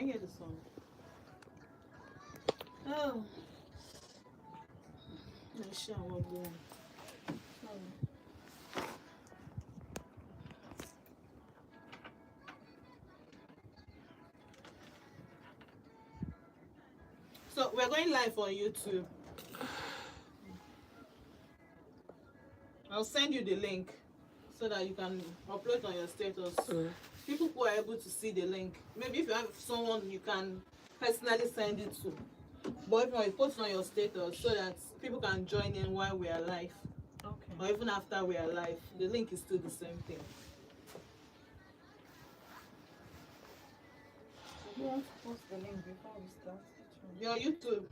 I hear the song? Oh, I sure will go. So we're going live on YouTube. I'll send you the link so that you can upload on your status. People who are able to see the link. Maybe if you have someone you can personally send it to. But if you post it on your status so that people can join in while we are live. Okay. Or even after we are live. The link is still the same thing. You want to post the link before we start? Your YouTube.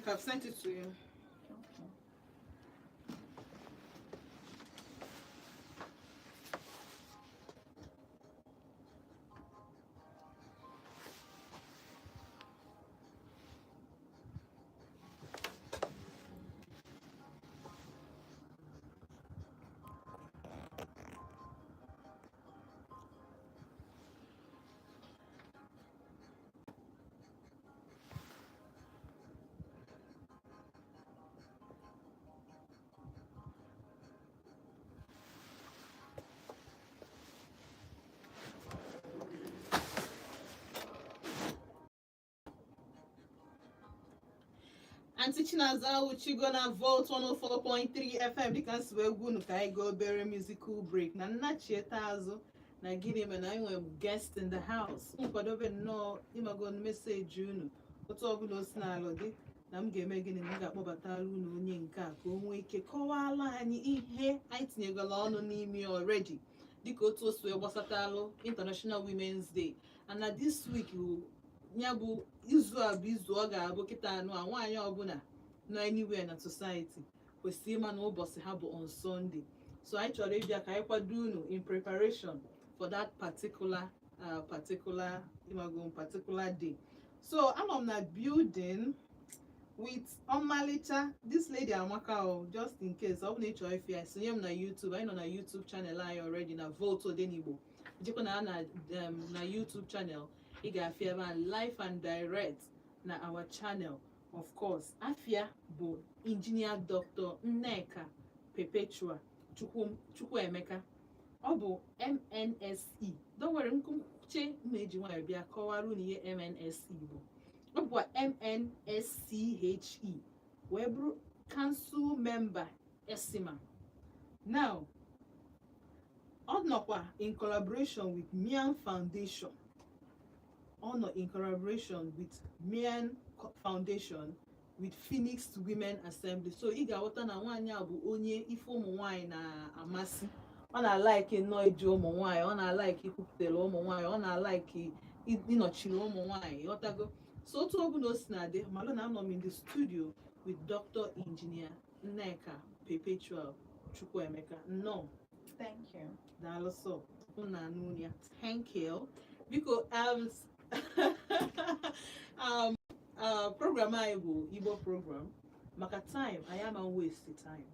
Okay, I've sent it to you. Okay. Auntie Chinaza Uchi gonna vote 104.3 FM because we're going to go very musical break. Na nacheta azo na gini me na inwe guest in the house. Nkwadobe no imago message unu. Otu ọbụla o si n'alụ dị na m ga-eme gịnị na m ga-akpọbatara unu onye nke a ka o nwee ike kọwaala anyị ihe anyị tinyegala ọnụ n'ime already dịka otu o si wee gbasatalụ International Women's Day. And na this week ya bụ izu a bụ izu ọ ga-abụ kịta anụ a nwaanyị ọbụla nọ anywhere na society kwesịrị ịma na ụbọchị ha bụ on Sunday. So anyị chọrọ ịbịa ka anyị kwado unu in preparation for that particular day. So anọ m na building with Omalicha, this lady Amaka, just in case ọ bụ na ị chọrọ ife ya sonye m na YouTube. Anyị nọ na YouTube channel anyị already na Vote Odenigbo. Jikwa na YouTube channel ị ga-afịa ebe a live and direct na our channel. Of course, afịa bụ Engineer Dr. Nneka Perpetua Chukwuemeka. Ọ bụ MNSE. Don't worry, nkwuche mmeji nwanyị bịa kọwara unu ihe MNSE bụ. Ọ bụkwa MNSCHE wee bụrụ council member Esima. Now, ọ nọkwa in collaboration with Mian Foundation. In collaboration with Mian Foundation with Phoenix Women Assembly. So ị ga-aghọta na nwaanyị a bụ onye ife ụmụ nwaanyị na-amasị. Ọ na-alaiki nnọọ iji ụmụ nwaanyị, ọ na-alaiki ikwupụtara ụmụ nwaanyị, ọ na-alaiki ịnọchiri ụmụ nwaanyị, ghọtago. So otu ọbụla o si na-adị malụ na anọ m in the studio with Dr. Engineer Nneka Perpetua Chukwuemeka. No. Thank you. Daalụ sọ. Unu anụ ya. Thank you. Biko program anyị bụ Igbo program. Maka time, I am a waste the time.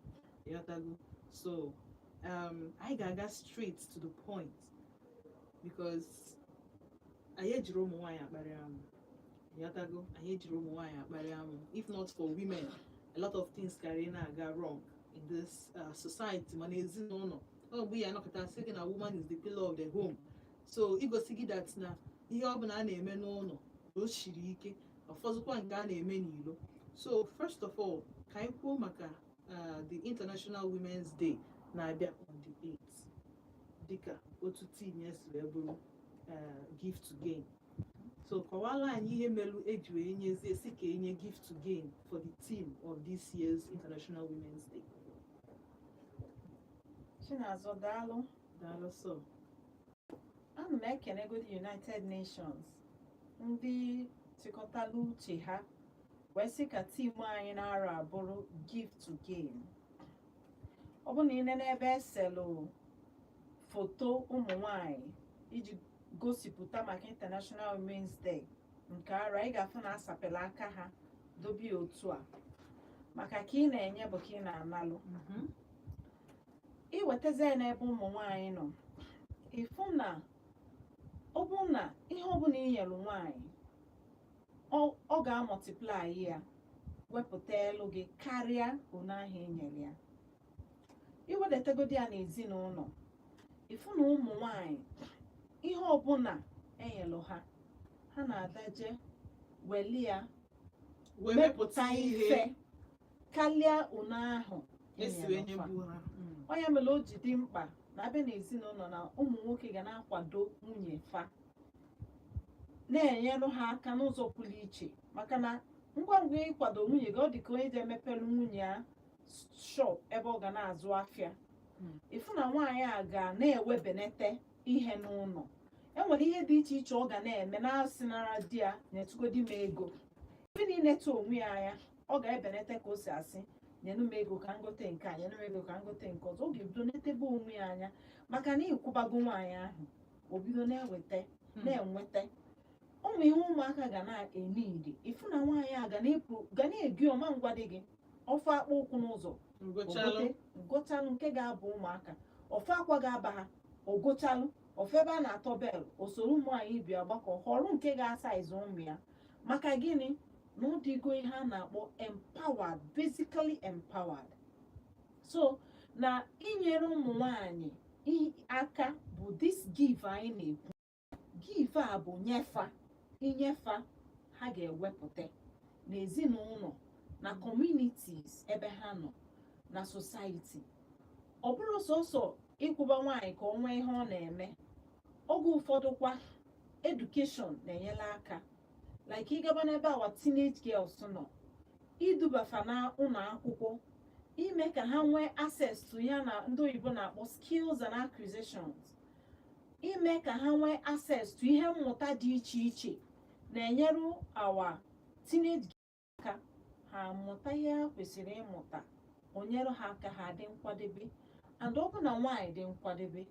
Yotago. So I ga-aga straight to the point because anyị ejiri ụmụ nwaanyị akparị amụ. Yotago, anyị ejiri ụmụ nwaanyị akparị amụ. If not for women, a lot of things carry na-aga wrong in this society. Mana ezinụlọ. Ọ bụ ya nọkọta sị gị na woman is the pillar of the home. So igosi gị that na ihe ọbụla a na-eme n'ụlọ o shiri ike ọfọzụkwa nke a na-eme n'ilo. So first of all ka anyị kwuo maka the International Women's Day na-abịa on the 8th dịka otu team ya si wee bụrụ gift to gain. So kọwala anyị ihe melu eji wee nyezie si ka enye gift to gain for the team of this year's International Women's Day. Chinazọ daalụ. Daalụ sọ. Ana m ekenego the United Nations ndị chịkọtala uche ha wee sị ka tim anyị na-arụ abụrụ give to gain. Ọ bụ na ị nene ebe eselụ foto ụmụ nwanyị iji gosipụta maka International Women's Day nke ara, ị ga-afụ na asapịla aka ha dobe otu a maka ka ị na-enye bụ ka ị na-analụ. Iwetazie n'ebe ụmụ nwanyị nọ, ịfụ na ọ bụ na ihe ọbụla i nyere nwanyị ọ ga-amọtiplai ya, wepụta elu gị karịa one ahụ i nyere ya. Iwedatagodi ya n'ezinụlọ, ịfụ na ụmụ nwanyị ihe ọbụla enyelụ ha na-adaje weli ya mepụta ife karịa one ahụ esiwenye enyelụ bụ ha. ha. Onye mere o ji dị mkpa na abịa n'ezinụlọ na ụmụ nwoke ga na-akwado nwunye fa, na-enyere ha aka n'ụzọ pụrụ iche, maka na ngwa ngwa ịkwado nwunye gị ọ dị ka onye ji emepere nwunye ya shop ebe ọ ga na-azụ afịa. Ịfụ na nwaanyị a ga na-ewebenete ihe n'ụlọ. Enwere ihe dị iche iche ọ ga na-eme na-asịnara di ya nyetụgodi m ego. Ebe na-ineta onwe ya anya, ọ ga-ebenete ka o si asị nyenu m ego ka ngote nke a, nyenu m ego ka ngote nke ọzọ. Ọ ga-ebido netebe onwe ya anya maka na ịkwụbago nwaanyị ahụ, o bido na-enweta na-enweta ụmụ ihe ụmụaka ga na-eme ide. Ịfụ na nwaanyị a ga na-egi ọma ngwa dị gị ofe akpụ ụkwụ n'ụzọ, ngochalụ nke ga-abụ ụmụaka, ofe akwa ga-aba ha ogochalụ, ofe ebe a na-atọ bel osoro ụmụ anyị bịa gbakọ họrọ nke ga-asa izu ụmụ ya. Maka gịnị? Na ọ dịgo ihe a na-akpọ empowered, basically empowered. So na inyere ụmụ nwanyị aka bụ this give anyị na-ekwu. Give a bụ nyefa, inyefa ha ga-ewepụta n'ezinụlọ, na communities ebe ha nọ, na society. Ọ bụrụ sọsọ ịkwụba nwaanyị ka ọ nwee ihe ọ na-eme. Oge ụfọdụ kwa education na-enyere aka, like ịgaba n'ebe awa teenage girls nọ, idubafa na ụlọ akwụkwọ, ime ka ha nwee access to ya na ndị oyibo na-akpọ skills and acquisitions, ime ka ha nwee access to ihe mmụta dị iche iche, na-enyere awa teenage girls aka ha mụta ihe ha kwesịrị ịmụta, onyere ha aka ha dị nkwadebe. And ọ bụ na nwaanyị dị nkwadebe,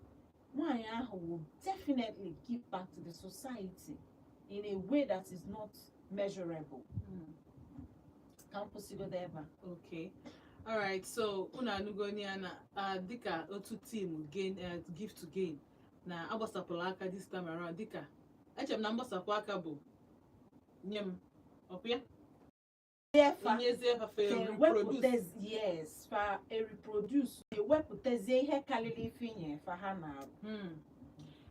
nwaanyị ahụ will definitely give back to the society in a way that is not measurable. Okay. All right. So unu anugoni na dịka otu team gain give to gain na agbasapụla aka this time around. Dịka echem na mgbasapụ aka bụ nye m ọpịa reproduce. Yes, fa reproduce, ewepụtazie ihe karịrị ife inye fa ha na-arụ.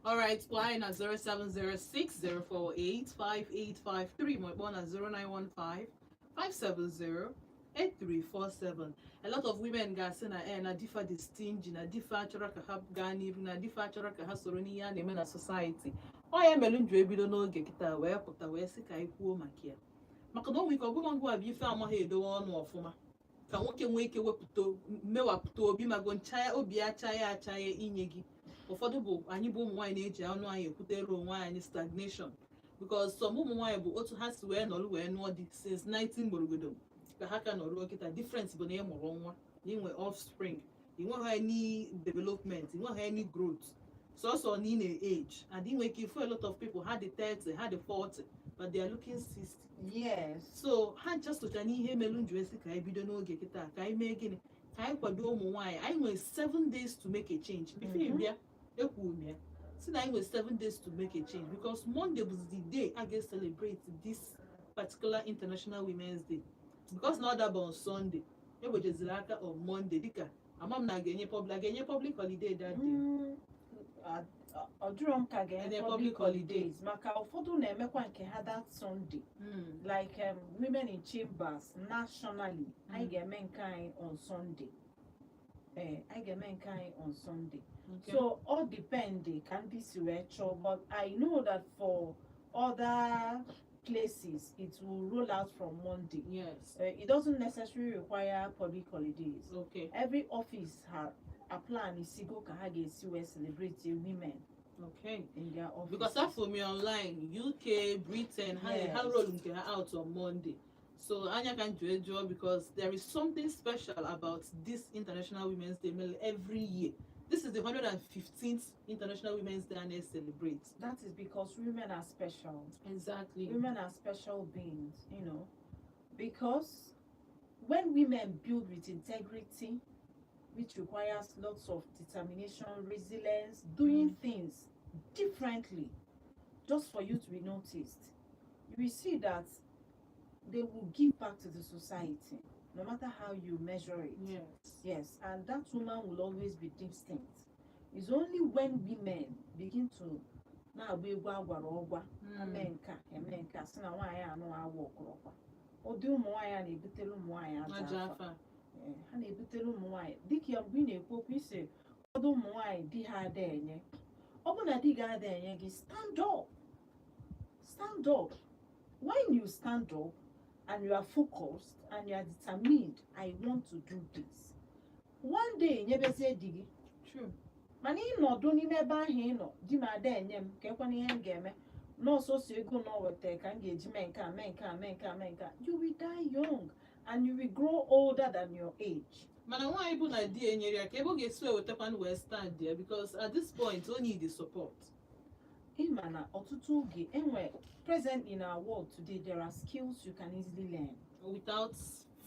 All right, flying at 0706-048-5853. My phone at 0915-570-8347. A lot of women gas in na differ the stingy, na differ choraka have gani, na differ choraka has soroni and in a society. I am a lundre bido no get where put away sick I poor makia. Macadon we can go on go have you found my head on or for ma. Can walk and wake away to mewap to be my gon chaya obia chaya inyegi. Ụfọdụ bụ anyị bụ ụmụ nwaanyị na-eji anụ anyị ekwutere onwe anyị stagnation, because some ụmụ nwaanyị bụ otu ha si wee nọrọ wee nụọ dị since 19 gborogodo ka ha ka nọrọ kịta. Difference bụ na ị mụrụ nwa, na inwe offspring, inweghị any development, inweghị any growth, sọsọ na ị na-age. And inwe ike ifu a lot of people had the 30, had the 40, but they are looking 60. Yes. So ha just socha n'ihe melu nju esi ka anyị bido n'oge kịta ka anyị mee gịnị, ka anyị kwado ụmụ nwaanyị. Anyị nwere 7 days to make a change. Before you bịa ekwumia, see na with 7 days to make a change, because Monday was the day I get celebrate this particular International Women's Day, because now that on Sunday, it was just like on Monday. Dika, amam na genye public holiday that day. Odurom ka genye public holidays. Maka ụfọdụ na-emekwa nke ha that Sunday. Like women in chambers nationally, I get men kind on Sunday. I get men kind on Sunday. Okay. So all depend can be virtual, but I know that for other places it will roll out from Monday. Yes. It doesn't necessarily require public holidays. Okay. Every office has a plan is to go celebrate women. Okay. In their office. Because that for me online, UK, Britain, how rolling out on Monday. So anya can do because there is something special about this International Women's Day every year. This is the 115th International Women's Day and they celebrate. That is because women are special. Exactly. Women are special beings, you know, because when women build with integrity, which requires lots of determination, resilience, doing things differently, just for you to be noticed, you will see that they will give back to the society, no matter how you measure it. Yes. Yes, and that woman will always be distinct. It's only when women begin to na-agba egwu agwara ọgwa eme nka sị na nwaanyị anụ awụ ọkọrọkwa ụdị ụmụ nwaanyị a na-ebutere ụmụ nwaanyị aja afa ha na-ebutere ụmụ nwaanyị dịka ya mgbe ị na-ekwu okwu ise ụfọdụ ụmụ nwaanyị di ha ada enye ọ bụ na di gị ada enye gị stand up when you stand up and you are focused and you are determined, I want to do this. One day, nyebezie di gị. True. Mana ị nọdụ n'ime ebe ahụ ị nọ, di m ada enye m, ka ekwana ihe m ga-eme. Nọọsụ so ego na weta ka m ga-eji mee nke a, mee nke a, mee nke a, mee nke a. You will die young and you will grow older than your age. Mana nwaanyị bụ na di enyere ya ka ebe ọ ga-esi wetakwanụ wee stand there because at this point, o need the support. Ịma na ọtụtụ oge enwe present in our world today, there are skills you can easily learn. Without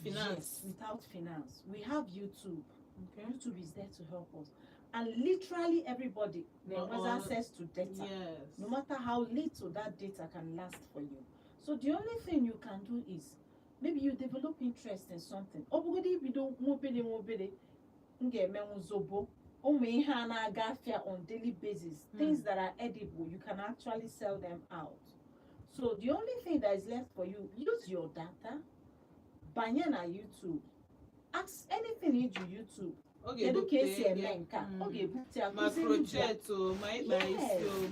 finance. Yes, without finance. We have YouTube. Okay. YouTube is there to help us. And literally everybody has access to data. Yes. No matter how little that data can last for you. So the only thing you can do is maybe you develop interest in something. Obugodi bido mobile ngemenwu zobo. On daily basis, things that are edible, you can actually sell them out. So the only thing that is left for you, use your data, banyana YouTube, ask anything into YouTube. Okay, my project,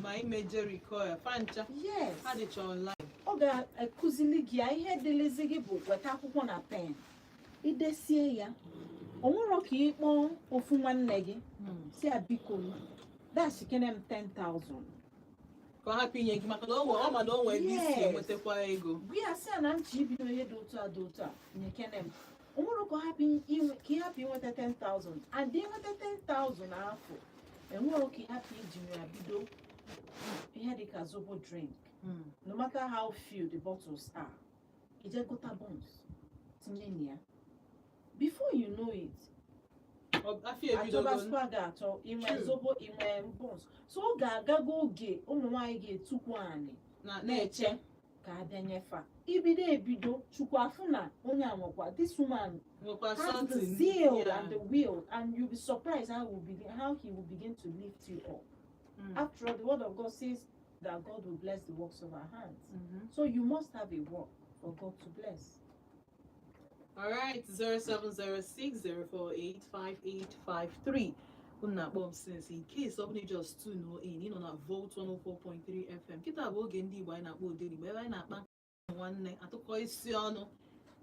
my major require fancha. Yes. Had it online. Oga kuziligi I had the lizigi book with a na pen. It de see ya. Onwero ka ikpọ ofu nwanne gị si abiko that's kenem 10,000 ka happy nye gị maka na ọ ma na o nwere isi enwetakwa ego we asị na nchi bido ihe dị otu a nye kenem onwero ka happy inweta 10,000 and dị nweta 10,000 afọ enwero ka happy iji ya bido ihe dị ka zobo drink no matter how few the bottles are ije gota bonds tinye na ya. Before you know it, atọ inwe zobo inwe bones. So ga-agago oge ụmụ nwaanyị ga-etukwu anyị na-eche ka abịa nyefa. Ebido chukwu afụ na onye anwakwa. This woman has the zeal and the will, and you'll be surprised how he will begin to lift you up. After all, the word of God says that God will bless the works of our hands. So you must have a work for God to bless. All right, 0706-048-5853. Since in case somebody just tune in, you know, na Volt 104.3 FM. Kita bụ oge ndị Igbo anyị na-akpọ Oderi, mgbe anyị na-akpa nwanne atụkọ isi ọnụ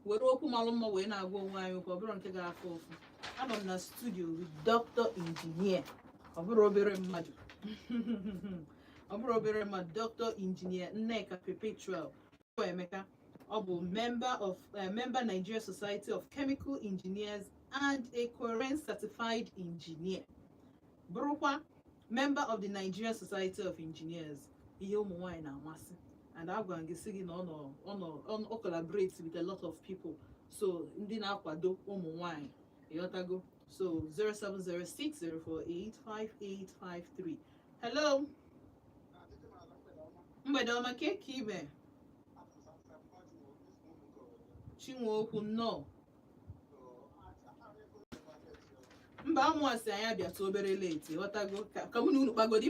were okwu malụ mma wee na-agwa onwe anyị okwu ọ bụrụ nke ga-afụ ụfụ. Anọ m na studio with Dr. Engineer. Ọ bụrụ obere mmadụ. Dr. Engineer Nneka Perpetual Emeka. Member Nigeria Society of Chemical Engineers and a coherent certified engineer. Burukwa, member of the Nigerian Society of Engineers. And I'm going to say on collaborates with a lot of people. So ndi na-akwado ụmụ nwanyị. Ịghọtago? So 0706-048-5853. Hello. Mgbede ọma ka ime. Chinwokwu nnọọ mba amụasị anyị abịa tụ obere late ghọtago ka mụ na unu kpagodi